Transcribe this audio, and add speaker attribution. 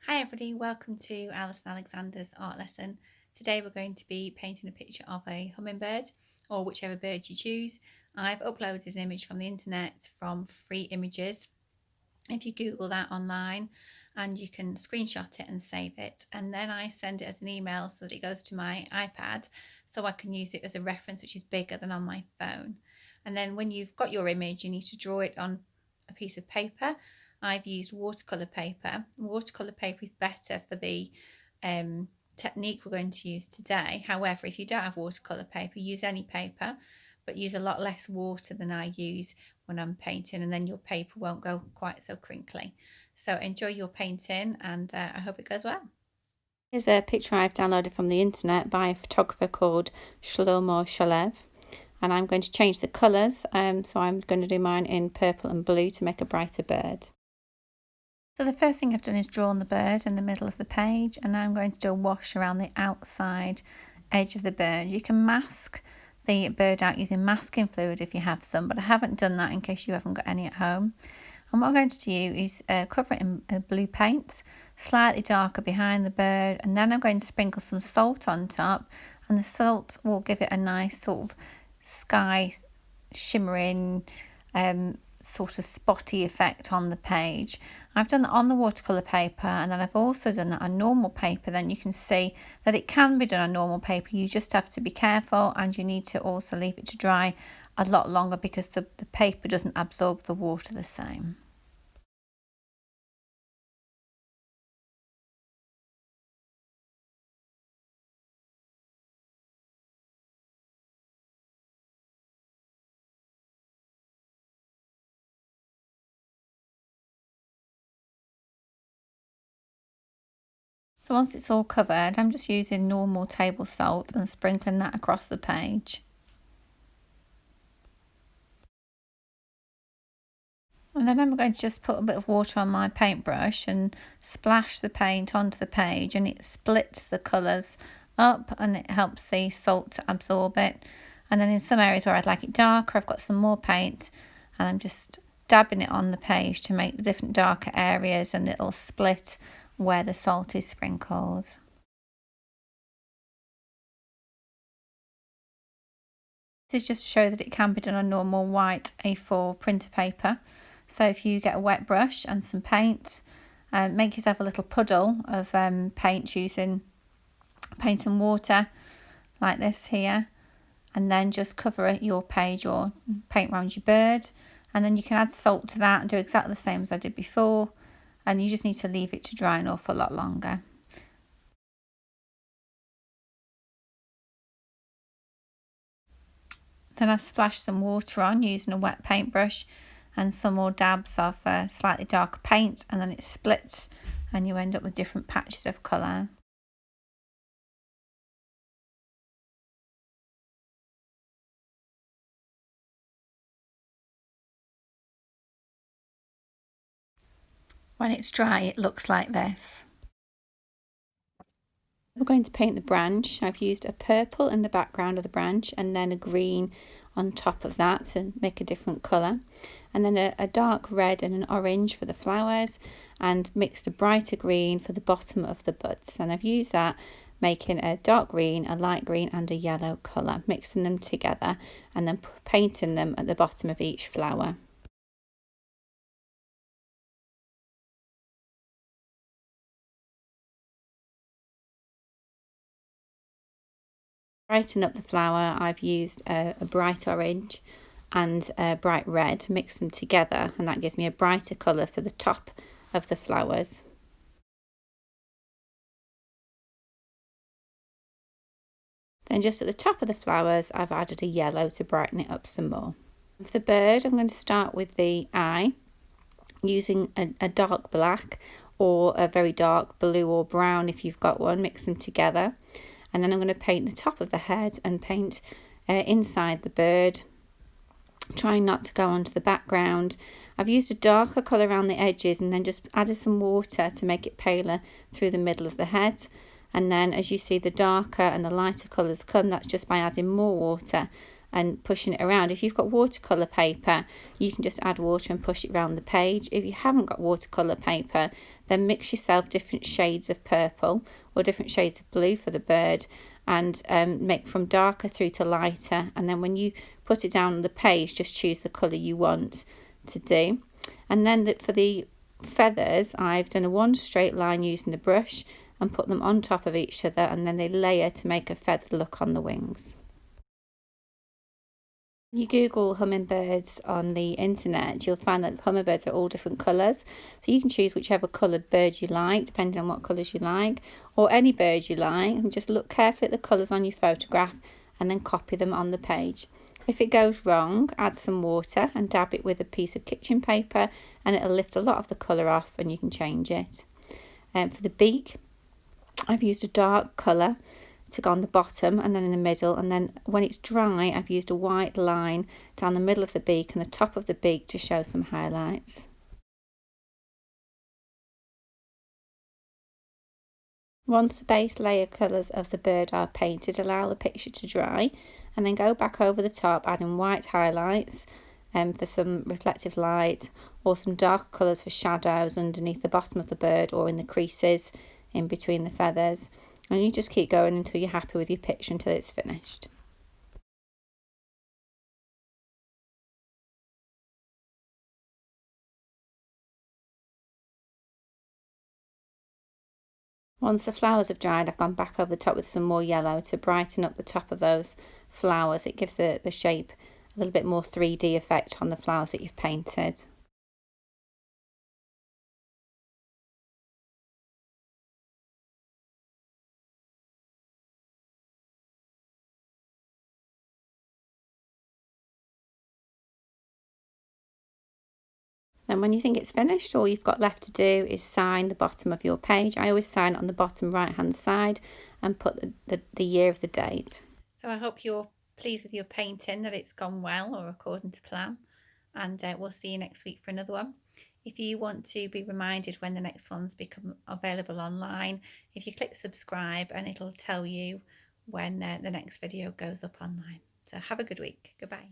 Speaker 1: Hi everybody, welcome to Alison Alexander's art lesson. Today we're going to be painting a picture of a hummingbird or whichever bird you choose. I've uploaded an image from the internet from Free Images. If you Google that online and you can screenshot it and save it, and then I send it as an email so that it goes to my iPad so I can use it as a reference which is bigger than on my phone. And then when you've got your image you need to draw it on a piece of paper. I've used watercolour paper. Watercolour paper is better for the technique we're going to use today. However, if you don't have watercolour paper, use any paper, but use a lot less water than I use when I'm painting, and then your paper won't go quite so crinkly. So enjoy your painting, and I hope it goes well. Here's a picture I've downloaded from the internet by a photographer called Shlomo Shalev. And I'm going to change the colours, so I'm going to do mine in purple and blue to make a brighter bird. So the first thing I've done is drawn the bird in the middle of the page, and now I'm going to do a wash around the outside edge of the bird. You can mask the bird out using masking fluid if you have some, but I haven't done that in case you haven't got any at home. And what I'm going to do is cover it in blue paint, slightly darker behind the bird, and then I'm going to sprinkle some salt on top, and the salt will give it a nice sort of sky shimmering sort of spotty effect on the page. I've done that on the watercolour paper, and then I've also done that on normal paper. Then you can see that it can be done on normal paper. You just have to be careful, and you need to also leave it to dry a lot longer because the paper doesn't absorb the water the same. So once it's all covered, I'm just using normal table salt and sprinkling that across the page. And then I'm going to just put a bit of water on my paintbrush and splash the paint onto the page, and it splits the colours up and it helps the salt to absorb it. And then in some areas where I'd like it darker, I've got some more paint and I'm just dabbing it on the page to make the different darker areas, and it'll split where the salt is sprinkled. This is just to show that it can be done on normal white A4 printer paper. So if you get a wet brush and some paint, make yourself a little puddle of paint using paint and water like this here, and then just cover your page or paint around your bird, and then you can add salt to that and do exactly the same as I did before, and you just need to leave it to dry an awful lot longer. Then I splashed some water on using a wet paintbrush and some more dabs of slightly darker paint, and then it splits and you end up with different patches of colour. When it's dry, it looks like this. We're going to paint the branch. I've used a purple in the background of the branch and then a green on top of that to make a different colour, and then a dark red and an orange for the flowers, and mixed a brighter green for the bottom of the buds. And I've used that, making a dark green, a light green and a yellow colour, mixing them together and then painting them at the bottom of each flower. Brighten up the flower, I've used a bright orange and a bright red, mix them together, and that gives me a brighter colour for the top of the flowers. Then just at the top of the flowers, I've added a yellow to brighten it up some more. For the bird, I'm going to start with the eye, using a dark black or a very dark blue or brown if you've got one, mix them together. And then I'm going to paint the top of the head and paint inside the bird, trying not to go onto the background. I've used a darker colour around the edges and then just added some water to make it paler through the middle of the head. And then as you see the darker and the lighter colours come, that's just by adding more water and pushing it around. If you've got watercolour paper, you can just add water and push it around the page. If you haven't got watercolour paper, then mix yourself different shades of purple or different shades of blue for the bird, and make from darker through to lighter, and then when you put it down on the page, just choose the colour you want to do. And then for the feathers, I've done a one straight line using the brush and put them on top of each other, and then they layer to make a feathered look on the wings. When you Google hummingbirds on the internet, you'll find that hummingbirds are all different colours. So you can choose whichever coloured bird you like, depending on what colours you like, or any bird you like, and just look carefully at the colours on your photograph and then copy them on the page. If it goes wrong, add some water and dab it with a piece of kitchen paper, and it'll lift a lot of the colour off and you can change it. For the beak, I've used a dark colour to go on the bottom and then in the middle, and then when it's dry I've used a white line down the middle of the beak and the top of the beak to show some highlights. Once the base layer colours of the bird are painted, allow the picture to dry and then go back over the top, adding white highlights for some reflective light, or some darker colours for shadows underneath the bottom of the bird or in the creases in between the feathers. And you just keep going until you're happy with your picture until it's finished. Once the flowers have dried, I've gone back over the top with some more yellow to brighten up the top of those flowers. It gives the shape a little bit more 3D effect on the flowers that you've painted. And when you think it's finished, all you've got left to do is sign the bottom of your page. I always sign it on the bottom right hand side and put the year of the date. So I hope you're pleased with your painting, that it's gone well or according to plan, and we'll see you next week for another one. If you want to be reminded when the next ones become available online, if you click subscribe, and it'll tell you when the next video goes up online. So have a good week. Goodbye.